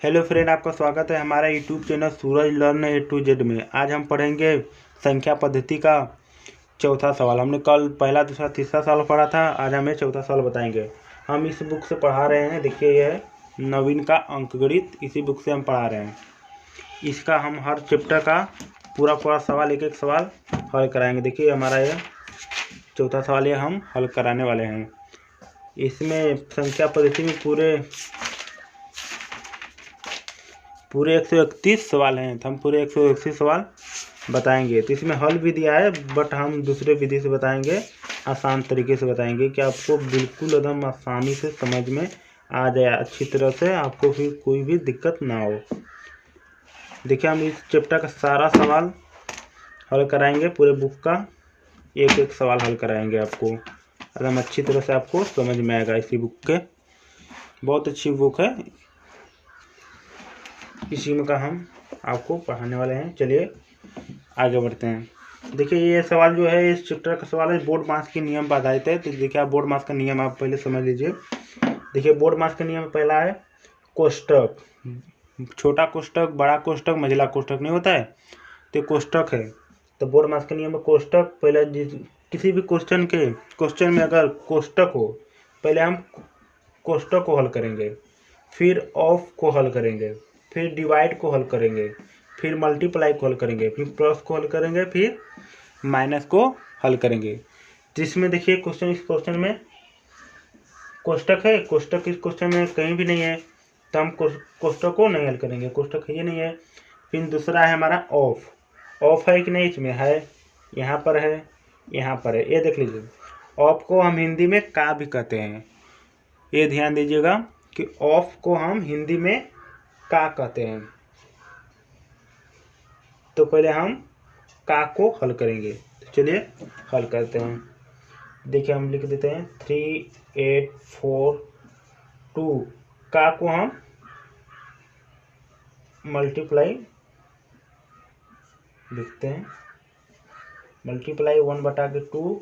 Hello friend, आपका स्वागत है हमारा YouTube channel Suraj learn A to Z में। आज हम पढ़ेंगे संख्या पद्धति का चौथा सवाल। हमने कल पहला, दूसरा, तीसरा सवाल पढ़ा था। आज हमें चौथा सवाल बताएंगे। हम इस बुक से पढ़ा रहे हैं। देखिए, यह नवीन का अंकगणित, इसी बुक से हम पढ़ा रहे हैं। इसका हम हर चैप्टर का पूरा सवाल, एक एक सवाल हल कराएंगे। देखिए, हमारा यह चौथा सवाल ये हम हल कराने वाले हैं। इसमें संख्या पद्धति में पूरे 131 सवाल हैं, तो हम पूरे 131 सवाल बताएंगे। तो इसमें हल भी दिया है, बट हम दूसरे विधि से बताएंगे, आसान तरीके से बताएंगे कि आपको बिल्कुल एकदम आसानी से समझ में आ जाए, अच्छी तरह से, आपको फिर कोई भी दिक्कत ना हो। देखिए, हम इस चैप्टर का सारा सवाल हल कराएंगे। पूरे बुक का एक एक सवाल हल कराएंगे आपको, एकदम अच्छी तरह से आपको समझ में आएगा। इसी बुक के बहुत अच्छी बुक है, इसी में का हम आपको पढ़ाने वाले हैं। चलिए आगे बढ़ते हैं। देखिए, ये सवाल जो है, इस चैप्टर का सवाल है बोर्ड मास के नियम पर आधारित है। तो देखिए, आप बोर्ड मास का नियम आप पहले समझ लीजिए। देखिए, बोर्ड मास का नियम पहला है कोष्टक। छोटा कोष्टक, बड़ा कोष्टक, मझला कोष्टक नहीं होता है, तो कोष्टक है। तो बोर्ड मास के नियम में कोष्टक पहले, किसी भी क्वेश्चन में अगर कोष्टक हो, पहले हम कोष्टक को हल करेंगे, फिर ऑफ को हल करेंगे, फिर डिवाइड को हल करेंगे, फिर मल्टीप्लाई को हल करेंगे, फिर प्लस को हल करेंगे, फिर माइनस को हल करेंगे। जिसमें देखिए, इस क्वेश्चन में कोष्टक है, कोष्टक इस क्वेश्चन में कहीं भी नहीं है, तो हम कोष्टक को नहीं हल करेंगे, कोष्टक ये नहीं है। फिर दूसरा है हमारा ऑफ। ऑफ है कि नहीं, इसमें है, यहाँ पर है, यहाँ पर है, ये देख लीजिए। ऑफ को हम हिंदी में का भी कहते हैं, ये ध्यान दीजिएगा कि ऑफ को हम हिंदी में का कहते हैं। तो पहले हम का को हल करेंगे। तो चलिए हल करते हैं। देखिए, हम लिख देते हैं 3, 8, 4, 2। का को हम मल्टीप्लाई लिखते हैं, मल्टीप्लाई 1/2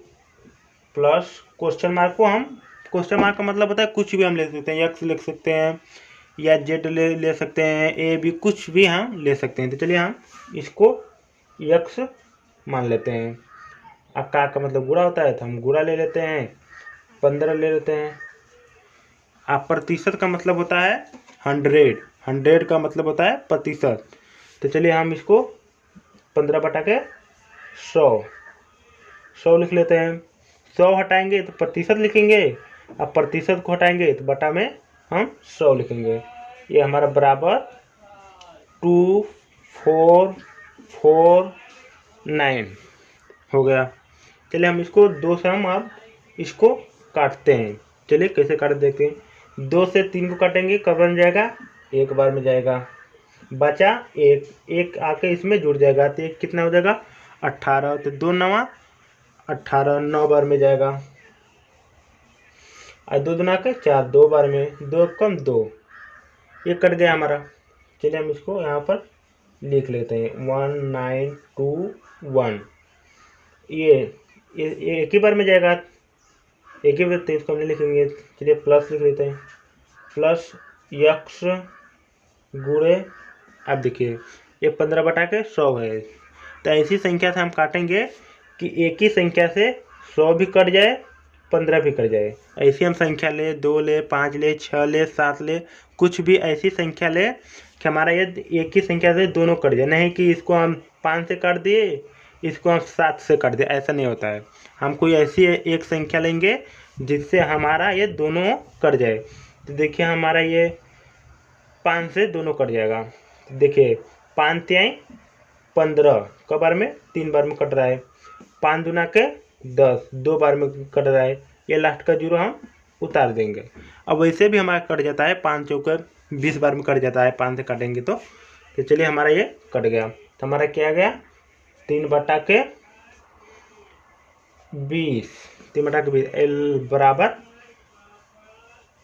प्लस क्वेश्चन मार्क को हम, क्वेश्चन मार्क का मतलब होता है कुछ भी हम लिख सकते हैं, एक्स लिख सकते हैं या जेड ले सकते हैं, ए बी कुछ भी हम ले सकते हैं। तो चलिए हम इसको यक्स मान लेते हैं। अब का मतलब गुणा होता है, तो हम गुणा ले लेते हैं, 15 ले लेते हैं। अब प्रतिशत का मतलब होता है 100, 100 का मतलब होता है प्रतिशत। तो चलिए हम इसको 15/100 लिख लेते हैं। 100 हटाएंगे तो प्रतिशत लिखेंगे, अब प्रतिशत को हटाएंगे तो बटा में हम 100 लिखेंगे। ये हमारा बराबर 2449 हो गया। चलिए हम इसको 2 से हम अब इसको काटते हैं। चलिए कैसे काट देखते हैं। 2 से 3 को काटेंगे, कब बन जाएगा, एक बार में जाएगा। बचा एक आके इसमें जुड़ जाएगा, तो एक कितना हो जाएगा 18। तो 2 9 18, 9 बार में जाएगा। और 2 दूना के 4, 2 बार में, 2 कम 2, ये कट गया हमारा। चलिए हम इसको यहाँ पर लिख लेते हैं 1921। ये एक ही बार में जाएगा, एक ही बार, तो इसको हमने लिखेंगे। चलिए प्लस लिख लेते हैं, प्लस यक्स गुणे, अब देखिए ये 15/100 है। तो ऐसी संख्या से हम काटेंगे कि एक ही संख्या से 100 भी कट जाए, 15 भी कट जाए। ऐसी हम संख्या ले, 2 ले, 5 ले, 6 ले, 7 ले, कुछ भी ऐसी संख्या ले कि हमारा ये एक ही संख्या से दोनों कट जाए। नहीं कि इसको हम 5 से काट दिए, इसको हम 7 से काट दिए, ऐसा नहीं होता है। हम कोई ऐसी एक संख्या लेंगे जिससे हमारा ये दोनों कट जाए। तो देखिए हमारा ये 5 से दोनों कट जाएगा। तो देखिए 5 तिहाई 15, क बार में, 3 बार में कट रहा है। 5 दूना के 10, 2 बार में कट रहा है। ये लास्ट का 0 हम उतार देंगे। अब वैसे भी हमारा कट जाता है, 5 चौके 20 बार में कट जाता है, 5 से काटेंगे तो चलिए हमारा ये कट गया। तो हमारा क्या गया 3/20, 3/20 एल बराबर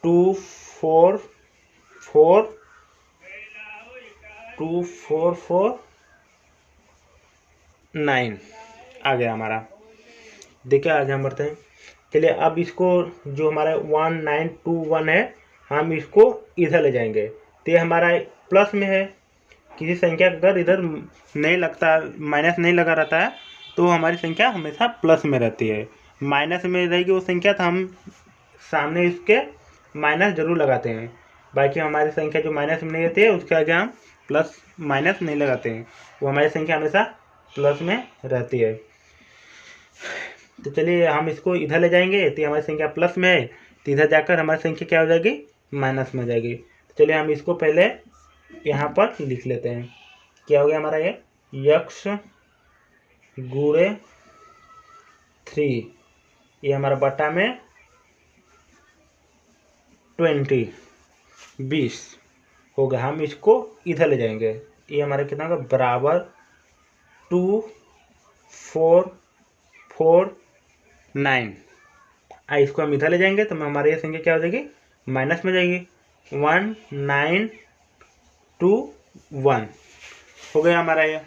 2449 आ गया हमारा। देखिए आगे हम बढ़ते हैं। चलिए अब इसको, जो हमारा 1921 है, हम इसको इधर ले जाएंगे। तो ये हमारा प्लस में है। किसी संख्या अगर इधर नहीं लगता, माइनस नहीं लगा रहता है, तो हमारी संख्या हमेशा प्लस में रहती है। माइनस में रहेगी वो संख्या तो हम सामने इसके माइनस जरूर लगाते हैं। बाकी हमारी संख्या जो माइनस में नहीं रहती है उसके आगे हम प्लस माइनस नहीं लगाते हैं, वो हमारी संख्या हमेशा प्लस में रहती है। तो चलिए हम इसको इधर ले जाएंगे, तो हमारी संख्या प्लस में है, तो इधर जाकर हमारी संख्या क्या हो जाएगी, माइनस में हो जाएगी। तो चलिए हम इसको पहले यहाँ पर लिख लेते हैं। क्या हो गया हमारा ये, यक्स गुणे 3, ये हमारा बटा में 20 हो गया। हम इसको इधर ले जाएंगे, ये हमारा कितना होगा, बराबर 2 4 4 9। इसको हम इधर ले जाएंगे तो हमारी ये संख्या क्या हो जाएगी, माइनस में जाएगी। 1 9 2 1 हो गया हमारा ये।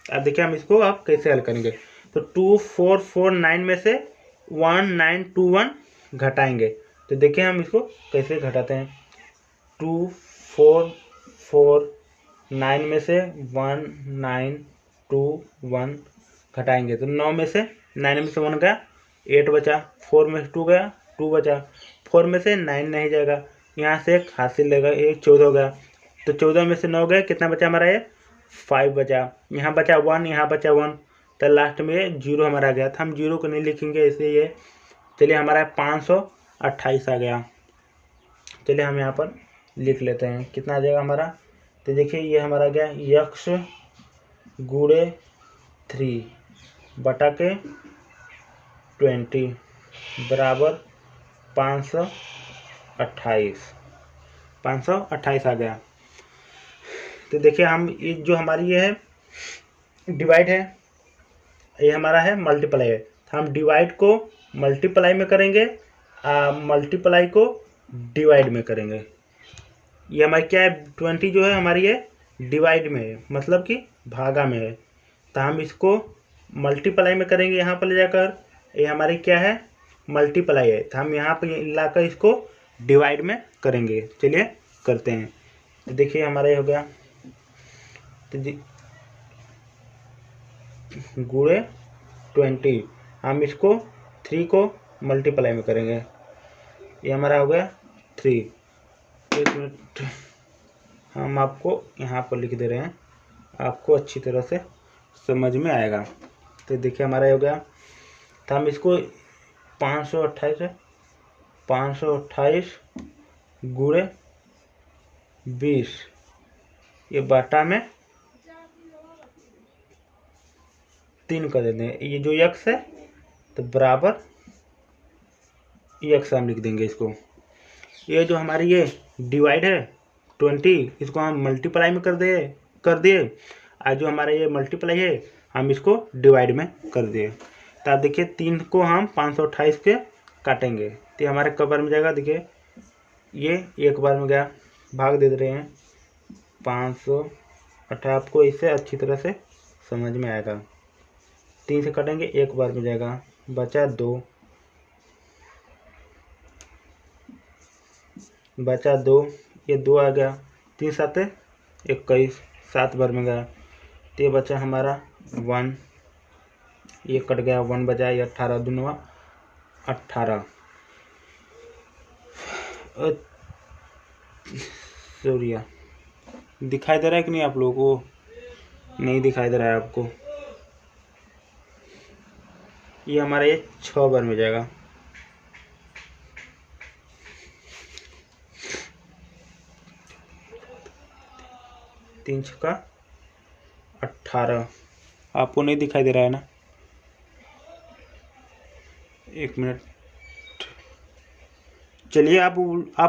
अब देखिए हम इसको अब कैसे हल करेंगे। तो 2 4 4 9 में से 1 9 2 1 घटाएंगे। तो देखिए हम इसको कैसे घटाते हैं। 2 4 4 9 में से 1 9 2 1 घटाएंगे तो 9 में से 9 में से 1 गया, 8 बचा। 4 में से 2 गया, 2 बचा। 4 में से 9 नहीं जाएगा, यहाँ से एक हासिल लेगा, ये 14 हो गया। तो 14 में से 9 गए, कितना बचा हमारा ये, 5 बचा। यहाँ बचा 1, यहाँ बचा 1, तो लास्ट में ये 0 हमारा आ गया था। हम 0 को नहीं लिखेंगे इसलिए ये, चलिए हमारा 528 आ गया। चलिए हम यहाँ पर लिख लेते हैं, कितना आ जाएगा हमारा। तो देखिए ये हमारा गया यक्स गुणे 3 बटा के 20 बराबर 528 आ गया। तो देखिए हम ये जो हमारी ये है डिवाइड है, ये हमारा है मल्टीप्लाई है। हम डिवाइड को मल्टीप्लाई में करेंगे, मल्टीप्लाई को डिवाइड में करेंगे। ये हमारी क्या है, 20 जो है हमारी ये डिवाइड में है, मतलब कि भागा में है। तो हम इसको मल्टीप्लाई में करेंगे यहाँ पर ले जाकर, ये हमारी क्या है, मल्टीप्लाई है। तो हम यहाँ पर लाकर इसको डिवाइड में करेंगे। चलिए करते हैं। तो देखिए हमारा ये हो गया, तो गुणे 20, हम इसको 3 को मल्टीप्लाई में करेंगे, ये हमारा हो गया 3। एक मिनट, हम आपको यहाँ पर लिख दे रहे हैं, आपको अच्छी तरह से समझ में आएगा। तो देखिए हमारा ये हो गया। तो हम इसको 528 गुणे 20, ये बाटा में 3 कर देते हैं। ये जो यक्स है तो बराबर यक्स हम लिख देंगे इसको। ये जो हमारी ये डिवाइड है 20, इसको हम मल्टीप्लाई में कर दिए। और जो हमारा ये मल्टीप्लाई है हम इसको डिवाइड में कर दिए। तो आप देखिए 3 को हम 528 के काटेंगे तो हमारे कब बार में जाएगा, देखिए ये एक बार में गया, भाग दे रहे हैं 528। आपको इससे अच्छी तरह से समझ में आएगा। 3 से काटेंगे, एक बार में जाएगा, बचा 2, ये 2 आ गया। 3 7 21, 7 बार में गया। तो ये बचा हमारा 1, ये कट गया, 1 बचा, ये 18 दूना 18। सूर्या दिखाई दे रहा है कि नहीं आप लोगों को, नहीं दिखाई दे रहा है आपको। ये हमारा ये 6 बार में जाएगा। तीन 6 18, आपको नहीं दिखाई दे रहा है ना, एक मिनट। चलिए आप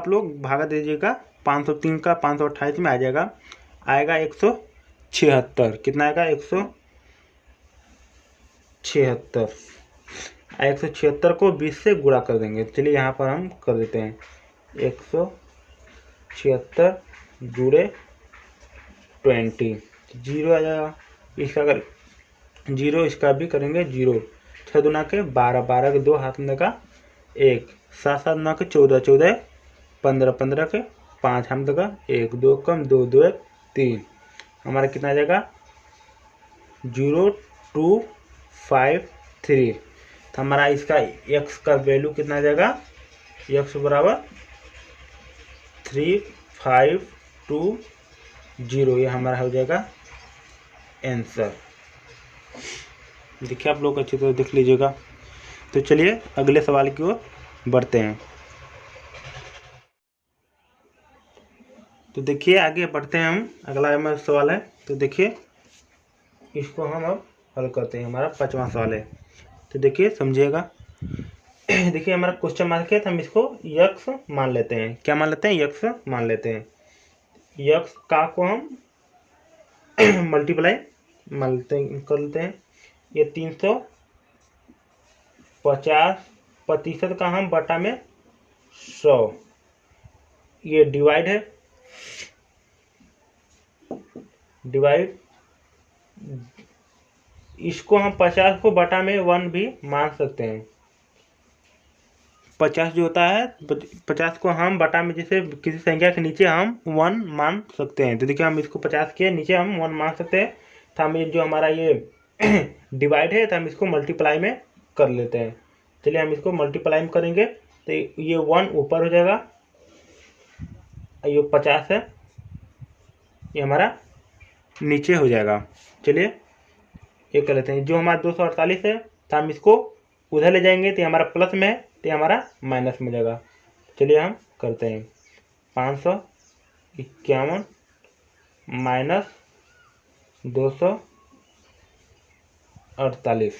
लोग भागा दीजिएगा, 503 का 528 में आ जाएगा, आएगा 176। कितना आएगा, 176। 176 को 20 से गुणा कर देंगे। चलिए यहाँ पर हम कर देते हैं, 176 जुड़े 20, 0 आ जाएगा। इसका अगर 0, इसका भी करेंगे 0। 6 दूना के 12, 12 के 2 हाथ में का 1, 7 7 9 के 14, 14 15, 15 के 5, हम देगा 1 2 कम 2 2 1 3, हमारा कितना आ जाएगा 0253। तो हमारा इसका x का वैल्यू कितना आ जाएगा, x बराबर 3520, ये हमारा हो जाएगा आंसर। देखिए आप लोग अच्छी तरह देख लीजिएगा। तो चलिए अगले सवाल की ओर बढ़ते हैं। तो देखिए आगे बढ़ते हैं हम, अगला हमारा सवाल है। तो देखिए इसको हम अब हल करते हैं, हमारा 5वां सवाल है। तो देखिए समझिएगा। देखिए हमारा क्वेश्चन मार्क है, तो हम इसको यक्स मान लेते हैं। क्या मान लेते हैं, यक्स मान लेते हैं। यक्स का को हम मल्टीप्लाई कर लेते हैं। ये 350% का हम बटा में 100, ये डिवाइड है, डिवाइड इसको हम 50 को बटा में 1 भी मान सकते हैं। 50 जो होता है, 50 को हम बटा में जैसे किसी संख्या के नीचे हम 1 मान सकते हैं। तो देखिए हम इसको 50 के नीचे हम 1 मान सकते हैं। तो हम ये जो हमारा ये डिवाइड है, तो हम इसको मल्टीप्लाई में कर लेते हैं। चलिए हम इसको मल्टीप्लाई में करेंगे, तो ये 1 ऊपर हो जाएगा, ये 50 है, ये हमारा नीचे हो जाएगा। चलिए ये कर लेते हैं। जो हमारा 248 है, तो हम इसको उधर ले जाएंगे, तो हमारा प्लस में है, तो हमारा माइनस में जाएगा। चलिए हम करते हैं 551 माइनस 248।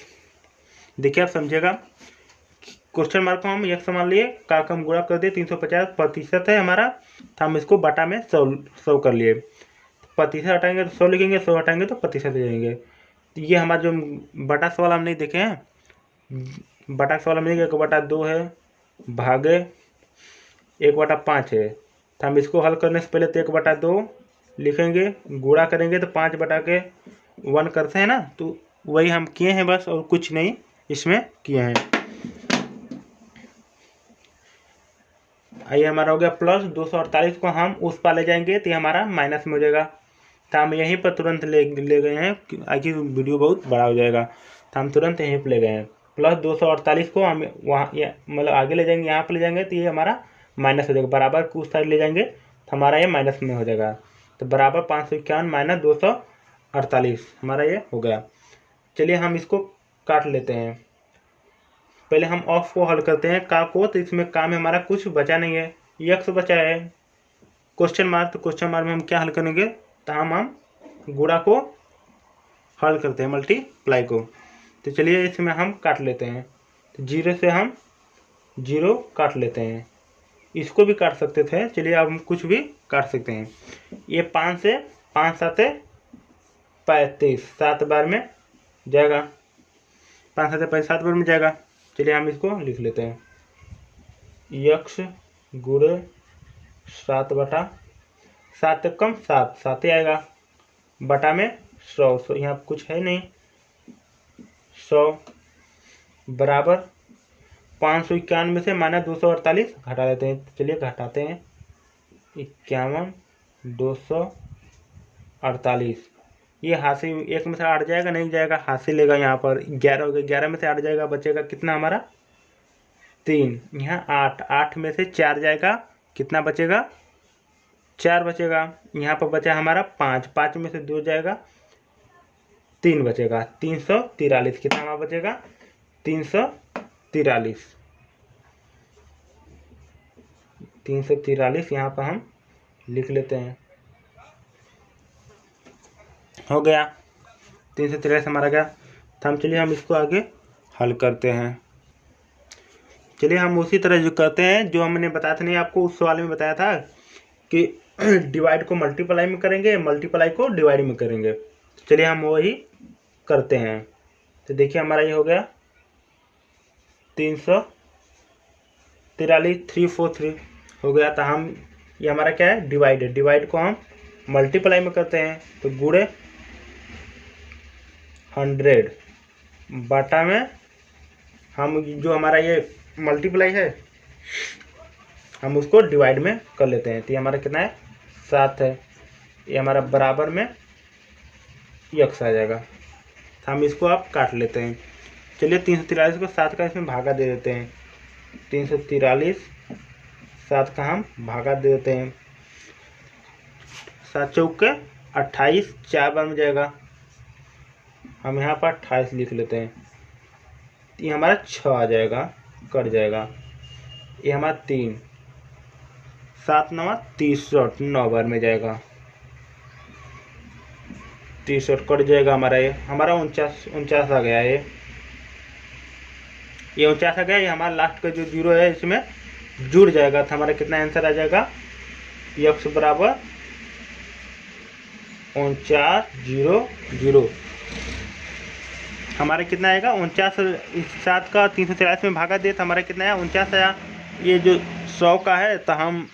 देखिए आप समझिएगा, क्वेश्चन मार्क को हम एक समान लिए, का हम गुणा कर दिए, 350% है हमारा, तो हम इसको बटा में 100 कर लिए। प्रतिशत हटाएंगे तो 100 लिखेंगे, 100 हटाएंगे तो प्रतिशत लिखेंगे। तो ये हमारा जो बटा सवाल हम नहीं देखे हैं, बटा सवाल हम नहीं, 1/2 है भागे 1/5 है। तो हम इसको हल करने से पहले तो 1/2 लिखेंगे, गुणा करेंगे तो 5/1 करते हैं ना, तो वही हम किए हैं बस, और कुछ नहीं इसमें किए हैं। ये हमारा हो गया प्लस 248 को हम उस पार ले जाएंगे, तो हमारा माइनस में हो जाएगा। तो हम यहीं पर तुरंत ले गए हैं, आगे वीडियो बहुत बड़ा हो जाएगा, तो हम तुरंत यहीं पर ले गए हैं। प्लस 248 को हम वहाँ मतलब आगे ले जाएंगे, यहाँ पर ले जाएंगे, तो ये हमारा माइनस हो जाएगा। बराबर को उस साइड ले जाएंगे, तो हमारा ये माइनस में हो जाएगा। तो बराबर 551 माइनस 248 हमारा ये हो गया। चलिए हम इसको काट लेते हैं। पहले हम ऑफ को हल करते हैं, का को, तो इसमें का में हमारा कुछ बचा नहीं है, यक्स बचा है। क्वेश्चन मार्क, तो क्वेश्चन मार्क में हम क्या हल करेंगे, तो हम गुणा को हल करते हैं, मल्टीप्लाई को। तो चलिए इसमें हम काट लेते हैं। तो 0 से हम 0 काट लेते हैं, इसको भी काट सकते थे। चलिए अब हम कुछ भी काट सकते हैं। ये 5 से 5 7 35, 7 बार में जाएगा, 5 7 35 7 बार में जाएगा। चलिए हम इसको लिख लेते हैं, यक्स गुणे 7/7 कम 7 7 ही आएगा, बटा में 100 यहाँ कुछ है नहीं, 100 बराबर 591 से माइनस 248 घटा लेते हैं। चलिए घटाते हैं, 51 248, ये हाथ से 1 में से 8 जाएगा, नहीं जाएगा, हाथ से लेगा। यहाँ पर 11 हो गया, 11 में से 8 जाएगा, बचेगा कितना हमारा 3। यहाँ 8 में से 4 जाएगा, कितना बचेगा 4 बचेगा। यहाँ पर बचा हमारा 5 में से 2 जाएगा, 3 बचेगा, 343। कितना हमारा बचेगा 343 यहाँ पर हम लिख लेते हैं। हो गया 343 हमारा गया। तो हम चलिए हम इसको आगे हल करते हैं। चलिए हम उसी तरह जो करते हैं जो हमने बताया था, नहीं आपको उस सवाल में बताया था कि डिवाइड को मल्टीप्लाई में करेंगे, मल्टीप्लाई को डिवाइड में करेंगे। चलिए हम वही करते हैं। तो देखिए हमारा ये हो गया 343 हो गया। तो हम ये हमारा क्या है, डिवाइड है, डिवाइड को हम मल्टीप्लाई में करते हैं। तो गुणे 100 बटा में हम जो हमारा ये मल्टीप्लाई है, हम उसको डिवाइड में कर लेते हैं। तो ये हमारा कितना है 7 है, ये हमारा बराबर में यक्स आ जाएगा। तो हम इसको आप काट लेते हैं। चलिए 343 को 7 का इसमें भागा दे देते हैं। 343 7 का हम भागा दे देते हैं। 7 चौके 28, 4 बार में जाएगा, हम यहाँ पर 28 लिख लेते हैं। ये हमारा 6 आ जाएगा, कट जाएगा। ये हमारा 3, 7 9 63, 9 बार में जाएगा, 63 कट जाएगा हमारा। ये हमारा 49 आ गया। ये 49 आ गया। ये हमारा लास्ट का जो 0 है इसमें जुड़ जाएगा। तो हमारा कितना आंसर आ जाएगा, यक्स बराबर 49,0,0। हमारा कितना आएगा 49। 7 का 343 में भागा दे तो हमारा कितना है 49 आया। ये जो 100 का है तो हम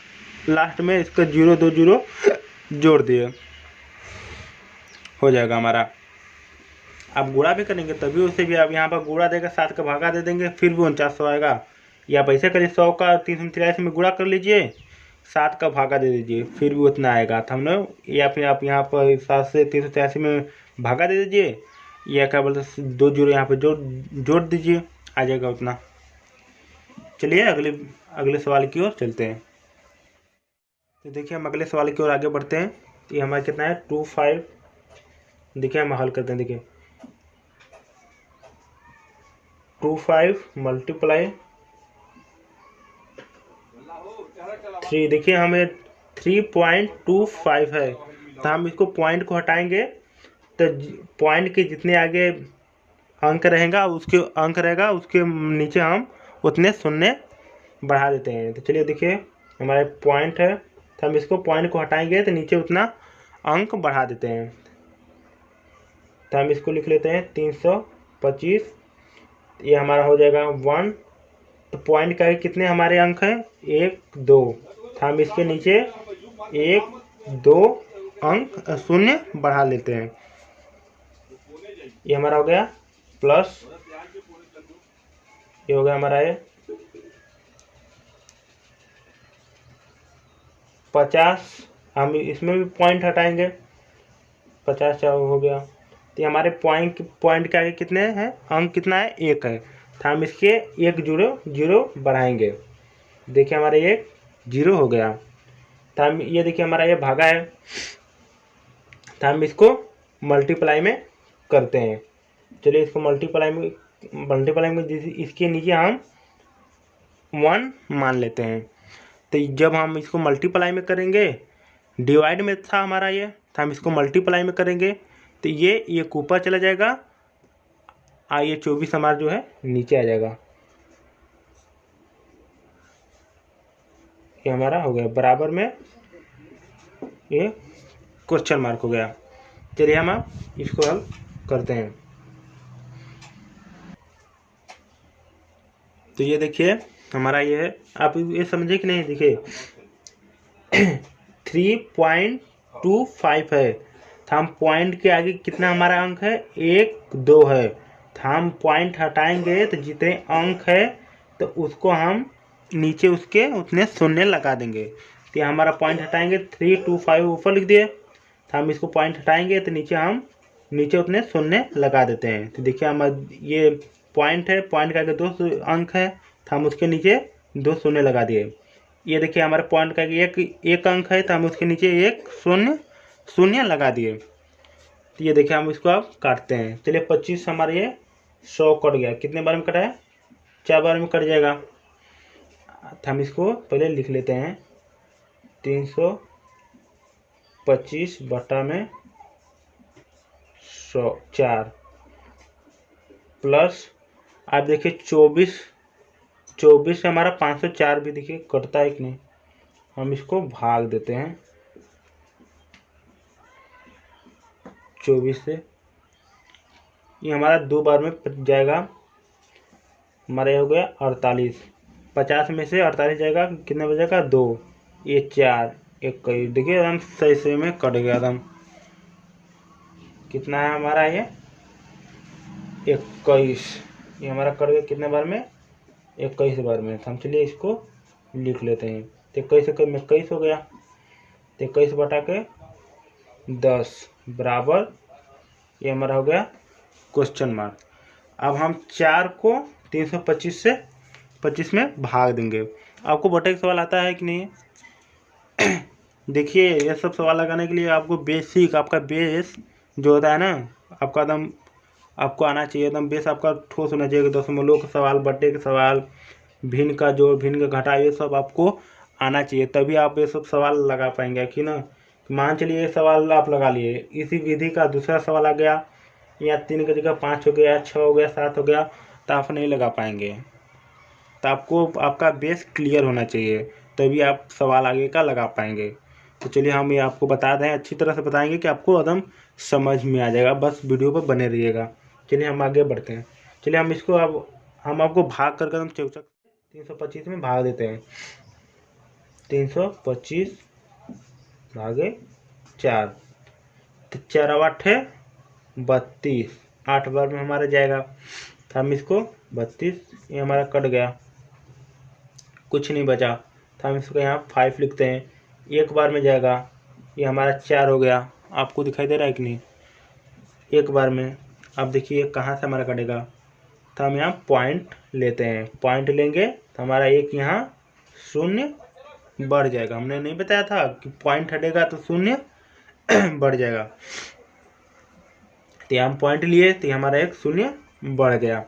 लास्ट में इसका 0 2 0 जोड़ दिए, हो जाएगा हमारा। आप गुणा भी करेंगे तभी उसे भी आप यहाँ पर गुणा देगा, 7 का भागा दे देंगे फिर भी 4900 आएगा। या आप ऐसे करिए 100 का 343 में गुणा कर लीजिए, 7 का भागा दे दीजिए फिर भी उतना आएगा। तो हमने या फिर आप यहाँ पर 7 से 383 में भागा दे दीजिए, या क्या बोलते 2 0 यहाँ पर जोड़ दीजिए, आ जाएगा उतना। चलिए अगले सवाल की ओर चलते हैं। तो देखिए हम अगले सवाल की ओर आगे बढ़ते हैं। ये हमारा कितना है 25। देखिए हम हल करते हैं। देखिए 25 मल्टीप्लाई 3। देखिए हमें 3.25 है, तो हम इसको पॉइंट को हटाएंगे तो पॉइंट के जितने आगे अंक रहेगा उसके नीचे हम उतने शून्य बढ़ा देते हैं। तो चलिए देखिए हमारे पॉइंट है, तो हम इसको पॉइंट को हटाएंगे तो नीचे उतना अंक बढ़ा देते हैं। तो हम इसको लिख लेते हैं 325। ये हमारा हो जाएगा 1। तो पॉइंट का कितने हमारे अंक हैं 1 2। तो हम इसके नीचे 1 2 अंक शून्य बढ़ा लेते हैं। ये हमारा हो गया प्लस, ये हो गया हमारा ये 50। हम इसमें भी पॉइंट हटाएंगे, 50 हो गया। तो हमारे पॉइंट के आगे कितने हैं अंक, कितना है 1 है। तो हम इसके 1 0 बढ़ाएंगे। देखिए हमारे 1 0 हो गया। तो हम ये देखिए हमारा ये भागा है, तो हम इसको मल्टीप्लाई में करते हैं। चलिए इसको मल्टीप्लाई में इसके नीचे हम 1 मान लेते हैं। तो जब हम इसको मल्टीप्लाई में करेंगे, डिवाइड में था हमारा ये, तो हम इसको मल्टीप्लाई में करेंगे तो ये ऊपर चला जाएगा, ये 24 हमारा जो है नीचे आ जाएगा। ये हमारा हो गया बराबर में, ये क्वेश्चन मार्क हो गया। चलिए हम इसको हल करते हैं। तो ये देखिए हमारा ये है, आप ये समझे कि नहीं। देखिए 3.25 है, तो हम पॉइंट के आगे कितना हमारा अंक है 1 2 है। तो हम पॉइंट हटाएंगे तो जितने अंक है तो उसको हम नीचे उसके उतने शून्य लगा देंगे। तो हमारा पॉइंट हटाएंगे 325 ऊपर लिख दिए, तो हम इसको पॉइंट हटाएंगे तो नीचे उतने शून्य लगा देते हैं। तो देखिए हम ये पॉइंट है, पॉइंट का आगे 2 अंक है तो हम उसके नीचे 2 शून्य लगा दिए। ये देखिए हमारे पॉइंट का एक अंक है तो हम उसके नीचे 1 शून्य लगा दिए। तो ये देखिए हम इसको अब काटते हैं। चलिए 25 हमारे ये 100 कट गया। कितने बार में कटा है 4 बार में कट जाएगा। तो हम इसको पहले लिख लेते हैं 325 बटा में 4 प्लस, आप देखिए 24 से हमारा 504 भी देखिए कटता है कि नहीं। हम इसको भाग देते हैं 24 से, ये हमारा 2 बार में जाएगा। हमारा हो गया 48। 50 में से 48 जाएगा, कितना बचेगा 2, ये 4 21। देखिए एकदम सही में कट गया एकदम। कितना है हमारा ये 21। ये हमारा कट गया कितने बार में 21 बार में। हम चलिए इसको लिख लेते हैं। तो 21 से में 21 हो गया, तो 21 बटा के 10 बराबर ये हमारा हो गया क्वेश्चन मार्क। अब हम 4 को 325 से 25 में भाग देंगे। आपको बटे का सवाल आता है कि नहीं? देखिए ये सब सवाल लगाने के लिए आपको बेसिक, आपका बेस जो होता है ना, आपका एकदम आपको आना चाहिए, एकदम बेस आपका ठोस होना चाहिए। दशमलव का सवाल, बटे के सवाल, भिन्न का जोड़, भिन्न का घटा, ये सब आपको आना चाहिए, तभी आप ये सब सवाल लगा पाएंगे कि ना। मान चलिए ये सवाल आप लगा लिए, इसी विधि का दूसरा सवाल आ गया, या 3 की जगह 5 हो गया, 6 हो गया, 7 हो गया, तो आप नहीं लगा पाएंगे। तो आपको आपका बेस क्लियर होना चाहिए, तभी आप सवाल आगे का लगा पाएंगे। तो चलिए हम ये आपको बता दें, अच्छी तरह से बताएंगे कि आपको एकदम समझ में आ जाएगा, बस वीडियो पर बने रहिएगा। चलिए हम आगे बढ़ते हैं। चलिए हम इसको अब हम आपको भाग कर हम 325 में भाग देते हैं। 325 भागे 4, तो 4 8 है 32, 8 बार में हमारा जाएगा, तो हम इसको 32, ये हमारा कट गया, कुछ नहीं बचा, तो हम इसको यहाँ 5 लिखते हैं, एक बार में जाएगा, ये हमारा 4 हो गया। आपको दिखाई दे रहा है कि नहीं? एक बार में। अब देखिए कहाँ से हमारा कटेगा, तो हम यहाँ पॉइंट लेते हैं, पॉइंट लेंगे तो हमारा एक यहाँ शून्य बढ़ जाएगा। हमने नहीं बताया था कि पॉइंट हटेगा तो शून्य बढ़ जाएगा, तो हम पॉइंट लिए तो हमारा एक शून्य बढ़ गया।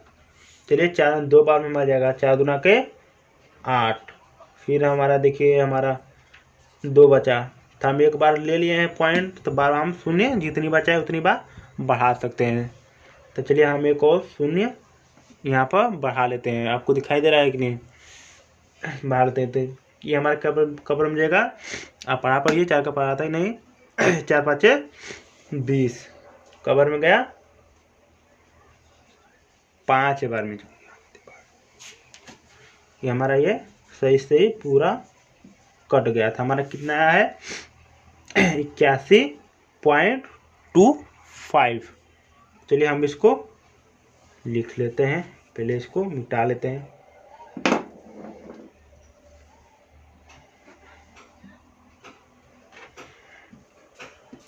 चलिए 4 2 बार में आ जाएगा, 4 दूना के 8, फिर हमारा देखिए हमारा 2 बचा, तो हम एक बार ले लिए हैं पॉइंट, तो बार हम शून्य जितनी बचा है उतनी बार बढ़ा सकते हैं। तो चलिए हम एक और शून्य यहाँ पर बढ़ा लेते हैं। आपको दिखाई दे रहा है कि नहीं? बढ़ा लेते हैं, तो ये हमारा कबर में जाएगा। आप पढ़ा पढ़िए, 4 का पढ़ा आता ही नहीं। 4 5 20 कबर में गया, 5 बार में ये हमारा ये सही से पूरा कट गया था। हमारा कितना आया है? 81.25। चलिए हम इसको लिख लेते हैं, पहले इसको मिटा लेते हैं।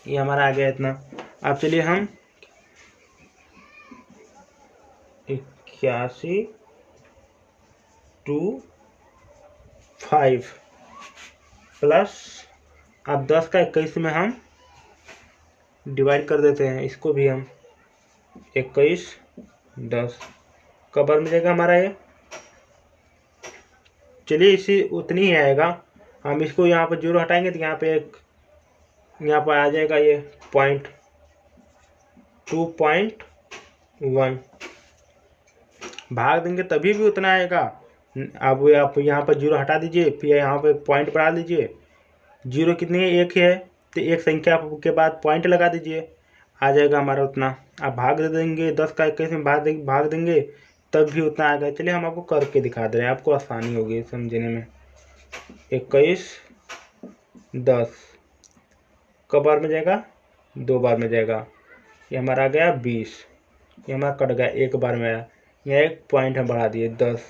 ये हमारा आ गया इतना। अब चलिए हम 81.25 प्लस, अब 10 का 21 में हम डिवाइड कर देते हैं, इसको भी हम 21 10 कबर में जाएगा हमारा ये। चलिए इसी उतनी ही आएगा, हम इसको यहाँ पर 0 हटाएंगे तो यहाँ पे एक यहाँ पर आ जाएगा ये पॉइंट 2.1, भाग देंगे तभी भी उतना आएगा। अब आप यहाँ पर 0 हटा दीजिए, फिर यहाँ पर पॉइंट बढ़ा दीजिए। 0 कितनी है? 1 है, तो एक संख्या के बाद पॉइंट लगा दीजिए, आ जाएगा हमारा उतना। आप भाग दे देंगे, 10 का 21 में भाग देंगे तब भी उतना आएगा। चलिए हम आपको करके दिखा दे रहे हैं, आपको आसानी होगी समझने में। 21 10 कब बार में जाएगा? 2 बार में जाएगा, ये हमारा आ गया 20, ये हमारा कट गया, एक बार में आया, यहाँ एक पॉइंट हम बढ़ा दिए 10,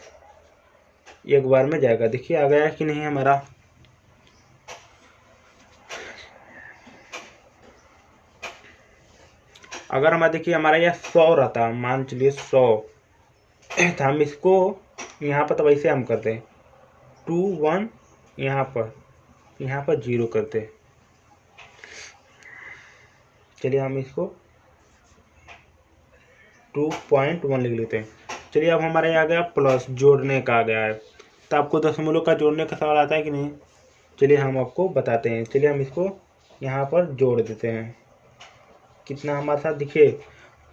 एक बार में जाएगा। देखिए आ गया कि नहीं हमारा? अगर हमारा देखिए हमारा यह 100 रहता, मान चलिए 100, तो हम इसको यहाँ पर तो वैसे हम करते हैं 2 1, यहाँ पर 0 करते। चलिए हम इसको 2.1 लिख लेते हैं। चलिए अब हमारे आ गया प्लस, जोड़ने का आ गया है। तो आपको दशमलव का जोड़ने का सवाल आता है कि नहीं? चलिए हम आपको बताते हैं। चलिए हम इसको यहाँ पर जोड़ देते हैं। कितना हमारे साथ देखिए,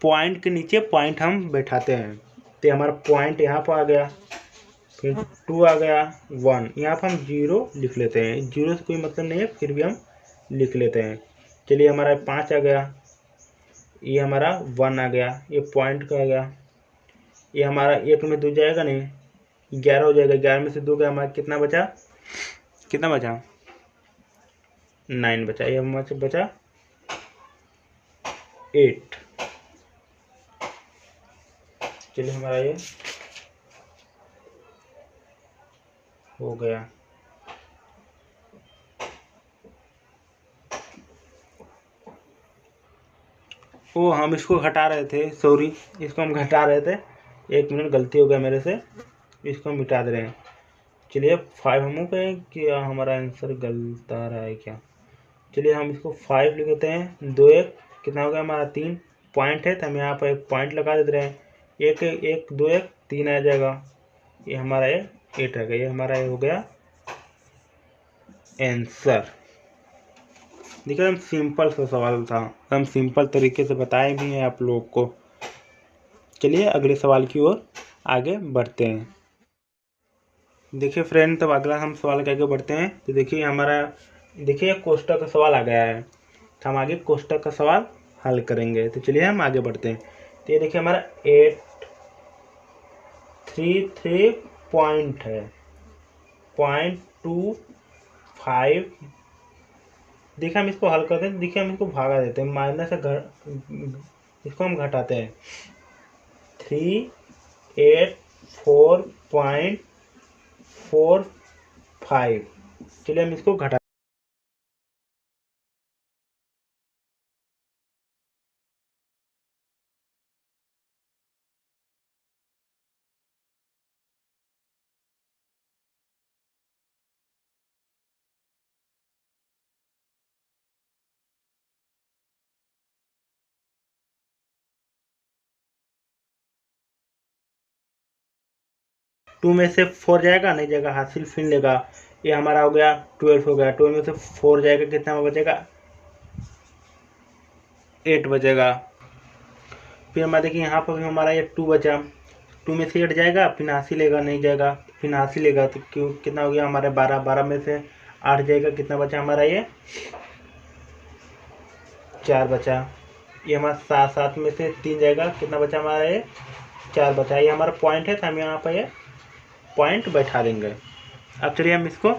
पॉइंट के नीचे पॉइंट हम बैठाते हैं, तो हमारा पॉइंट यहाँ पर आ गया, फिर 2 आ गया, 1, यहाँ पर हम 0 लिख लेते हैं। 0 से कोई मतलब नहीं है, फिर भी हम लिख लेते हैं। चलिए हमारा 5 आ गया, ये हमारा 1 आ गया, ये पॉइंट का आ गया, ये हमारा 1 में 2 जाएगा नहीं, 11 हो जाएगा, 11 में से 2 गया, हमारा कितना बचा? 9 बचा, ये हमारे बचा 8। चलिए हमारा ये हो गया। वो हम इसको घटा रहे थे, सॉरी, इसको हम घटा रहे थे, 1 मिनट गलती हो गया मेरे से, इसको हम मिटा दे रहे हैं। चलिए 5 हम कहें कि हमारा आंसर गलत आ रहा है क्या। चलिए हम इसको 5 लिख देते हैं। 2 1 कितना हो गया हमारा 3 पॉइंट है, तो हम यहाँ पर एक पॉइंट लगा देते रहे हैं। 1 1 2 1 3 आ जाएगा, ये हमारा ये 8 रहेगा, ये हमारा ये हो गया आंसर। देखिए हम सिंपल सा सवाल था, हम सिंपल तरीके से बताए भी हैं आप लोग को। चलिए अगले सवाल की ओर आगे बढ़ते हैं। देखिए फ्रेंड, तब अगला हम सवाल के आगे बढ़ते हैं। तो देखिए हमारा, देखिए कोष्टक का सवाल आ गया है, तो हम आगे कोष्टक का सवाल हल करेंगे। तो चलिए हम आगे बढ़ते हैं। तो ये देखिए हमारा 833 पॉइंट है, 0.25। देखिए हम इसको हल करते हैं, देखिए हम इसको भागा देते हैं, माइनस से इसको हम घटाते हैं। 384.45। चलिए हम इसको घटा, टू में से 4 जाएगा, नहीं जाएगा, हासिल फिर लेगा। ये हमारा हो गया 12 हो गया, 12 में से 4 जाएगा, कितना बचेगा 8 बचेगा। फिर हमारा देखिए यहाँ पर भी हमारा ये 2 बचा, 2 में से 8 जाएगा, फिर हासिल लेगा, नहीं जाएगा, फिर हासिल लेगा, तो क्यों कितना हो गया हमारे 12, 12 में से 8 जाएगा, कितना बचा हमारा ये 4 बचा। ये हमारा 7, 7 में से 3 जाएगा, कितना बचा हमारा ये 4 बचा। ये हमारा पॉइंट है, तो हम यहाँ पर ये पॉइंट बैठा देंगे। अब चलिए हम इसको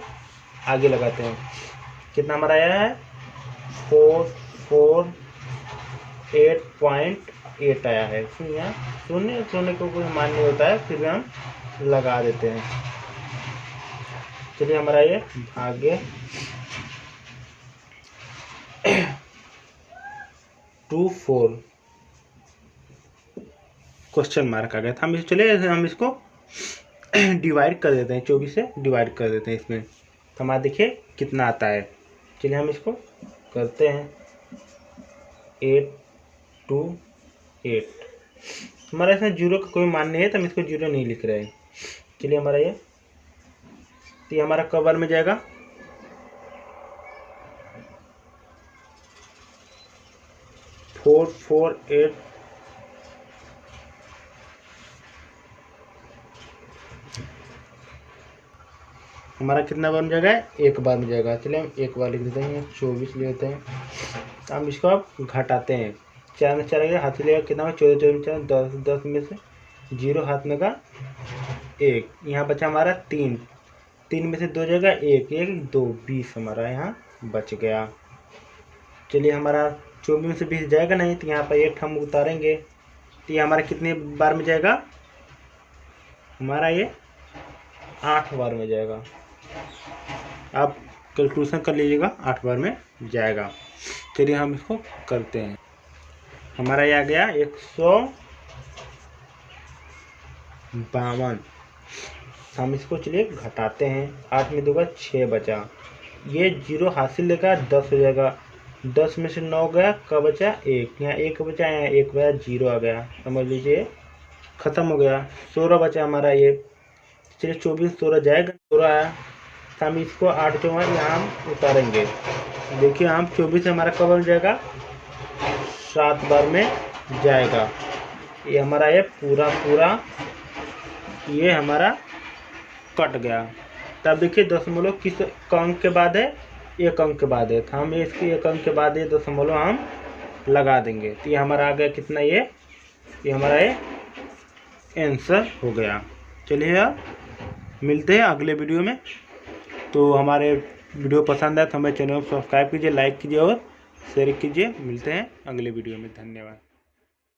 आगे लगाते हैं। कितना हमारा आया है 448.8 आया है। फिर यहाँ शून्य शून्य को कोई मान नहीं होता है, फिर भी हम लगा देते हैं। चलिए हमारा ये भाग्य 24 क्वेश्चन मार्क आ गया था। हम इसको डिवाइड कर देते हैं, 24 से डिवाइड कर देते हैं इसमें, तो हमारा देखिए कितना आता है। चलिए हम इसको करते हैं 8 2 8। हमारा इसमें 0 का कोई मान नहीं है, तो हम इसको 0 नहीं लिख रहे हैं। चलिए हमारा ये, तो ये हमारा कवर में जाएगा, फोर 4 8 हमारा कितना बार में जाएगा, एक बार में जाएगा। चलिए हम एक बार लिख देते हैं, 24 ले लेते हैं। तो हम इसको अब घटाते हैं, 4 में 4 हाथ से लेगा, कितना 14 14 में 4 10, 10 में से 0 हाथ में का 1, यहाँ बचा हमारा 3, 3 में से 2 जाएगा, 1 1 2 20 हमारा यहाँ बच गया। चलिए हमारा 24 में से 20 जाएगा नहीं, तो यहाँ पर 8 हम उतारेंगे, तो ये हमारा कितने बार में जाएगा, हमारा ये 8 बार में जाएगा। आप कैलकुलेशन कर लीजिएगा, 8 बार में जाएगा। चलिए हम इसको करते हैं। हमारा ये आ गया 152। हम इसको चलिए घटाते हैं, 8 में 2 का 6 बचा, ये 0 हासिल लेगा, 10 हो जाएगा, 10 में से 9 गया, का बचा 1, यहाँ 1 बचा, यहाँ 1 बचा, 0 आ गया, समझ लीजिए ख़त्म हो गया। 16 बचा हमारा ये। चलिए 24 16 जाएगा, 16 आया, तो हम इसको 8 जो है यहाँ हम उतारेंगे। देखिए हम 24 से हमारा कब बन जाएगा, 7 बार में जाएगा। ये हमारा ये पूरा ये हमारा कट गया। तब देखिए दशमलव किस अंक के बाद है, 1 अंक के बाद है, तो हम इसके 1 अंक के बाद ये दशमलव हम लगा देंगे। तो ये हमारा आ गया कितना, ये हमारा ये आंसर हो गया। चलिए अब मिलते हैं अगले वीडियो में। तो हमारे वीडियो पसंद आए तो हमारे चैनल को सब्सक्राइब कीजिए, लाइक कीजिए और शेयर कीजिए। मिलते हैं अगले वीडियो में, धन्यवाद।